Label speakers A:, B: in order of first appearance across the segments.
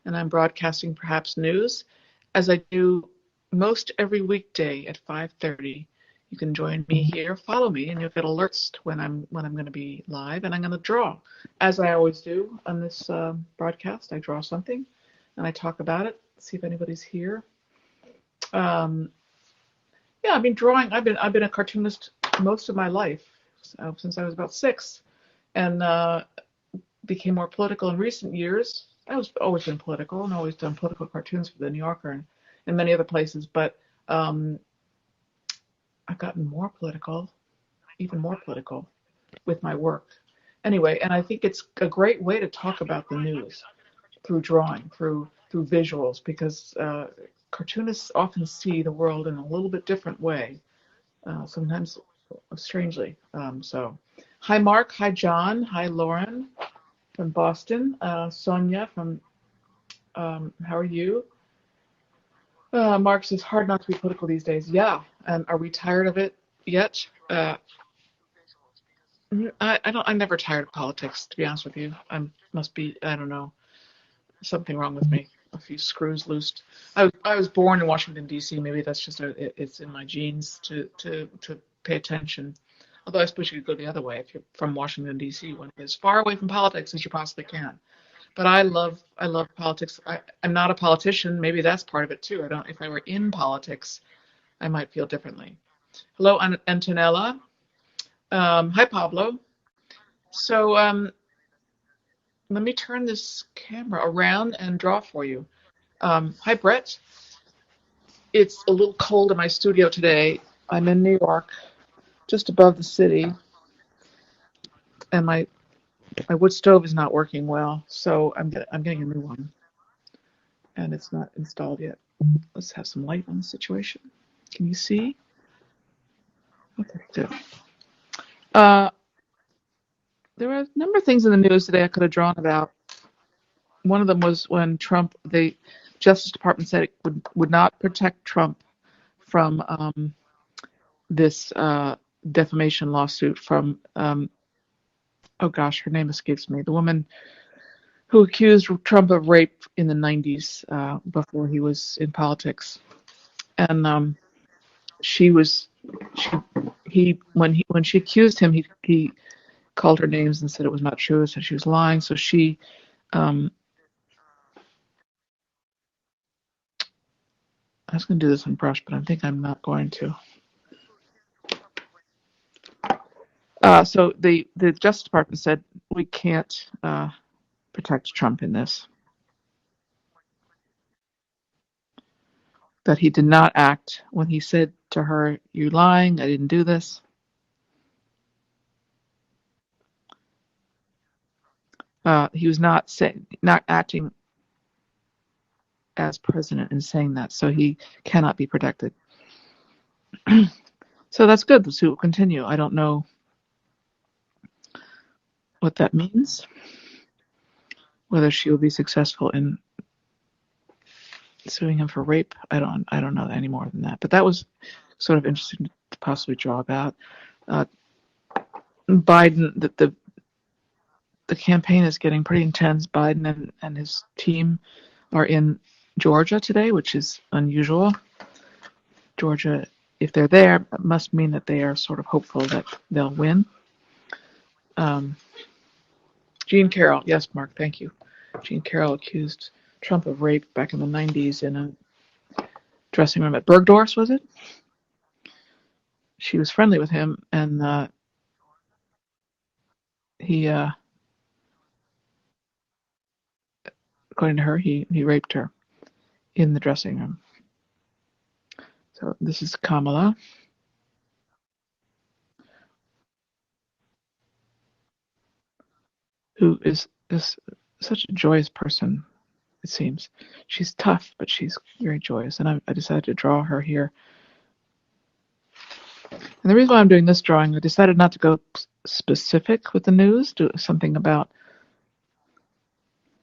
A: and I'm broadcasting perhaps news, as I do most every weekday at 5:30. You can join me here, follow me, and you'll get alerts when I'm going to be live, and I'm going to draw, as I always do on this broadcast. I draw something, and I talk about it. See if anybody's here. Um, yeah, I've been drawing. I've been a cartoonist most of my life, since I was about 6, and became more political in recent years. I was always been political and always done political cartoons for the New Yorker and many other places, but um, I've gotten more political, even more political with my work. Anyway, and I think it's a great way to talk about the news through drawing, through visuals, because cartoonists often see the world in a little bit different way, sometimes strangely. So, hi Mark, hi John, hi Lauren from Boston, Sonia from how are you? Mark says hard not to be political these days. Yeah, and are we tired of it yet? I don't. I'm never tired of politics, to be honest with you. Must be, I don't know, something wrong with me. A few screws loosed. I was born in Washington D.C. Maybe that's just it's in my genes to pay attention. Although I suppose you could go the other way if you're from Washington D.C. One as far away from politics as you possibly can. But I love politics. I'm not a politician. Maybe that's part of it too. I don't. If I were in politics, I might feel differently. Hello, Antonella. Hi, Pablo. So let me turn this camera around and draw for you. Hi, Brett. It's a little cold in my studio today. I'm in New York, just above the city, and my wood stove is not working well, so I'm getting a new one, and it's not installed yet. Let's have some light on the situation. Can you see? Okay, good. Uh, there were a number of things in the news today I could have drawn about. One of them was when the Justice Department said it would not protect Trump from this defamation lawsuit from, oh gosh, her name escapes me, the woman who accused Trump of rape in the 90s before he was in politics. And she was, she, he, when she accused him, he called her names and said it was not true, said she was lying. So um, I was going to do this in brush, but I think I'm not going to. So the Justice Department said we can't protect Trump in this. That he did not act when he said to her, "You're lying. I didn't do this." He was not acting as president in saying that, so he cannot be protected. So that's good. The suit will continue. I don't know what that means. Whether she will be successful in suing him for rape, I don't know any more than that. But that was sort of interesting to possibly draw about. Biden, the campaign is getting pretty intense. Biden and his team are in Georgia today, which is unusual. Georgia, if they're there, it must mean that they are sort of hopeful that they'll win. Jean Carroll, yes, Mark, thank you. Jean Carroll accused Trump of rape back in the 90s in a dressing room at Bergdorf's, was it? She was friendly with him, and he, according to her, he raped her in the dressing room. So this is Kamala. Who is such a joyous person, it seems. She's tough, but she's very joyous, and I decided to draw her here. And the reason why I'm doing this drawing, I decided not to go specific with the news, do something about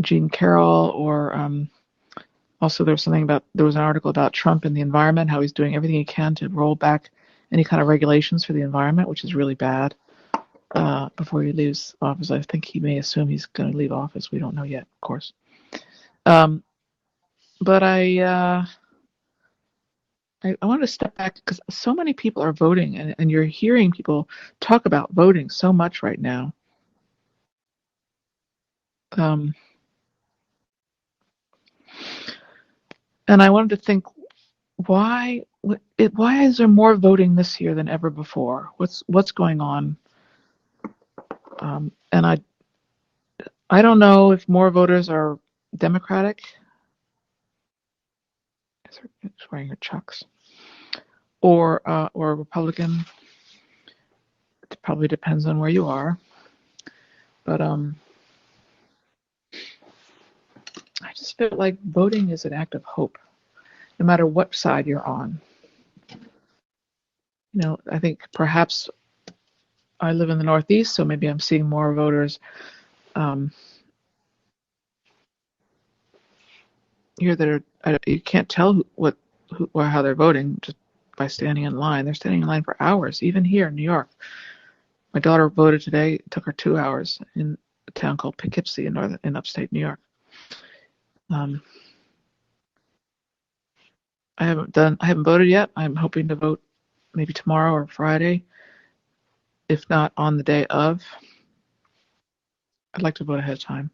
A: Jean Carroll, or also there was an article about Trump and the environment, how he's doing everything he can to roll back any kind of regulations for the environment, which is really bad. Before he leaves office, I think he may assume he's going to leave office. We don't know yet, of course. But I wanted to step back because so many people are voting, and you're hearing people talk about voting so much right now. Um, and I wanted to think, why why is there more voting this year than ever before? What's going on? And I don't know if more voters are Democratic. She's wearing her chucks, or Republican. It probably depends on where you are. But I just feel like voting is an act of hope, no matter what side you're on. I think perhaps I live in the Northeast, so maybe I'm seeing more voters um, here that you can't tell or how they're voting just by standing in line. They're standing in line for hours, even here in New York. My daughter voted today. It took her 2 hours in a town called Poughkeepsie in upstate New York. Um, I haven't voted yet. I'm hoping to vote maybe tomorrow or Friday, if not on the day of. I'd like to vote ahead of time.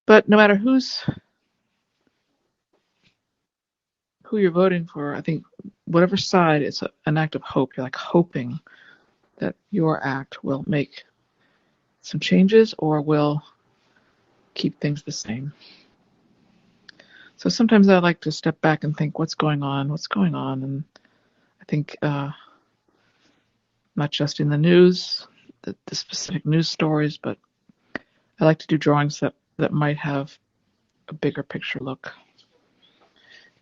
A: But no matter who you're voting for, I think whatever side, it's an act of hope. You're like hoping that your act will make some changes or will keep things the same. So sometimes I like to step back and think, what's going on? And I think not just in the news, the specific news stories, but I like to do drawings that might have a bigger picture look.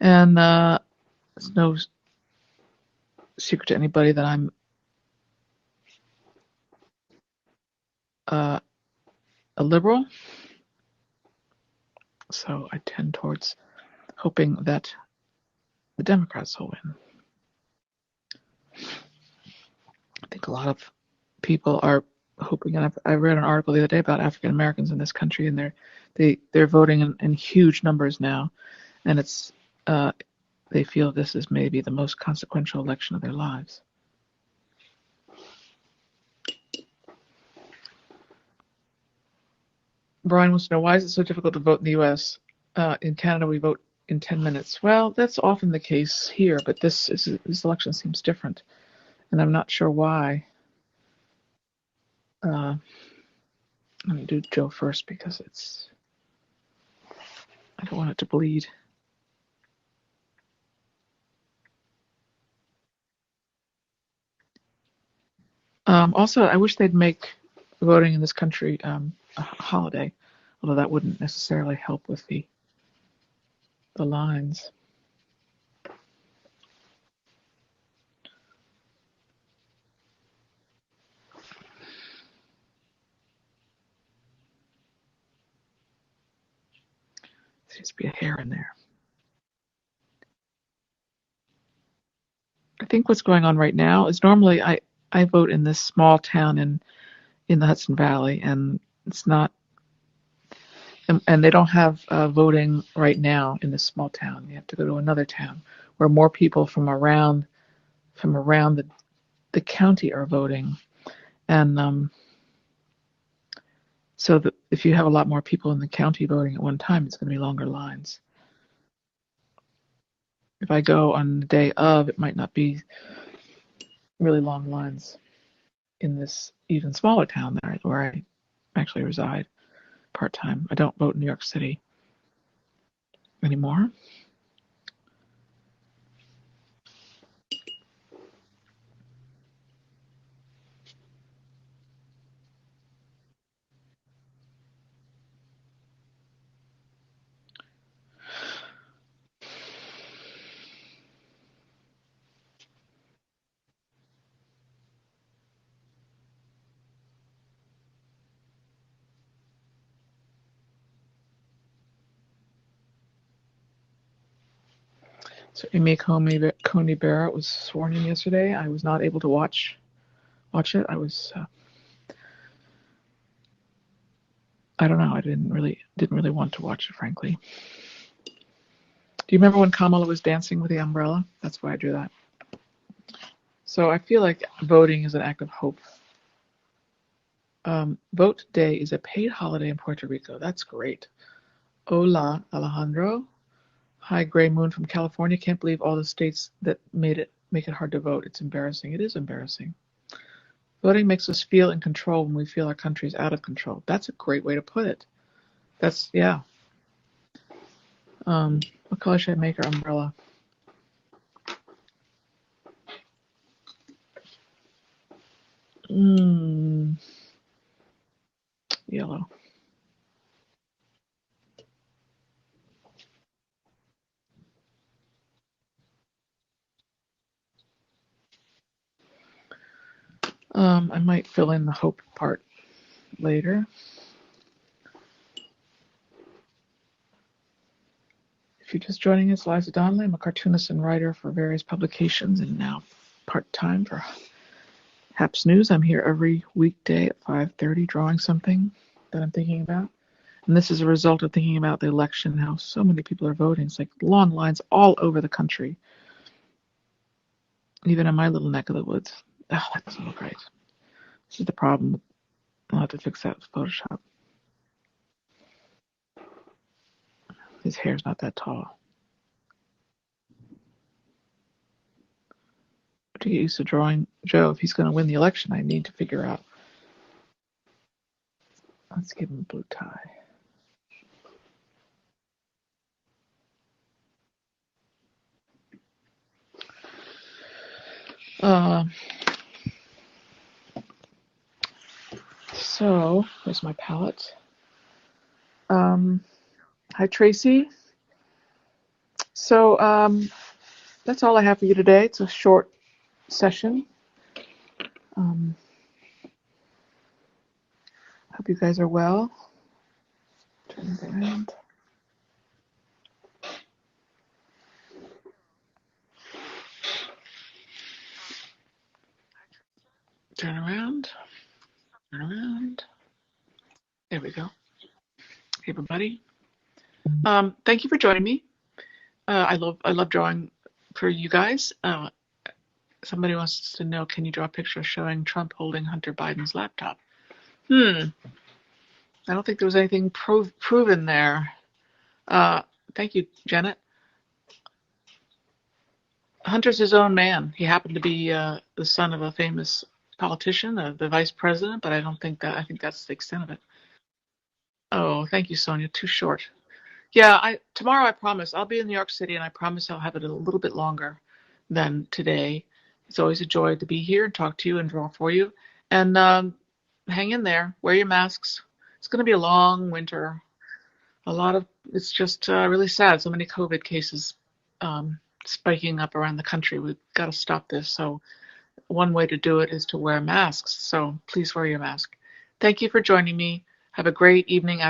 A: And it's no secret to anybody that I'm a liberal, so I tend towards hoping that the Democrats will win. I think a lot of people are hoping, and I read an article the other day about African Americans in this country, and they're voting in huge numbers now, and it's they feel this is maybe the most consequential election of their lives. Brian wants to know, why is it so difficult to vote in the U.S.? In Canada, we vote in 10 minutes. Well, that's often the case here, but this election seems different, and I'm not sure why. Let me do Joe first because I don't want it to bleed. Also, I wish they'd make voting in this country a holiday, although that wouldn't necessarily help with the lines. There seems to be a hair in there. I think what's going on right now is normally I vote in this small town in the Hudson Valley, and it's not, and they don't have voting right now in this small town. You have to go to another town where more people from around the county are voting, and so if you have a lot more people in the county voting at one time, it's going to be longer lines. If I go on the day of, it might not be really long lines in this even smaller town where I actually reside part-time. I don't vote in New York City anymore. So Amy Coney Barrett was sworn in yesterday. I was not able to watch it. I was I don't know. I didn't really want to watch it, frankly. Do you remember when Kamala was dancing with the umbrella? That's why I drew that. So I feel like voting is an act of hope. Vote Day is a paid holiday in Puerto Rico. That's great. Hola, Alejandro. Hi, Gray Moon from California. Can't believe all the states that make it hard to vote. It's embarrassing. It is embarrassing. Voting makes us feel in control when we feel our country is out of control. That's a great way to put it. That's, yeah. What color should I make our umbrella? Yellow. I might fill in the hope part later. If you're just joining us, Liza Donnelly. I'm a cartoonist and writer for various publications and now part-time for Haps News. I'm here every weekday at 5:30 drawing something that I'm thinking about. And this is a result of thinking about the election, how so many people are voting. It's like long lines all over the country, even in my little neck of the woods. Oh, that doesn't look right. This is the problem. I'll have to fix that with Photoshop. His hair's not that tall. To get used to drawing Joe, if he's going to win the election, I need to figure out. Let's give him a blue tie. So, where's my palette? Hi, Tracy. So, that's all I have for you today. It's a short session. Hope you guys are well. Turn it around. Turn around. Turn around. There we go. Hey, everybody. Thank you for joining me. I love drawing for you guys. Somebody wants to know, can you draw a picture showing Trump holding Hunter Biden's laptop? I don't think there was anything proven there. Thank you, Janet. Hunter's his own man. He happened to be the son of a famous politician, the vice president, but I don't think that. I think that's the extent of it. Oh, thank you, Sonia. Too short. Yeah, tomorrow I promise I'll be in New York City, and I promise I'll have it a little bit longer than today. It's always a joy to be here and talk to you and draw for you. And hang in there. Wear your masks. It's going to be a long winter. It's just really sad. So many COVID cases spiking up around the country. We've got to stop this. So one way to do it is to wear masks. So please wear your mask. Thank you for joining me. Have a great evening.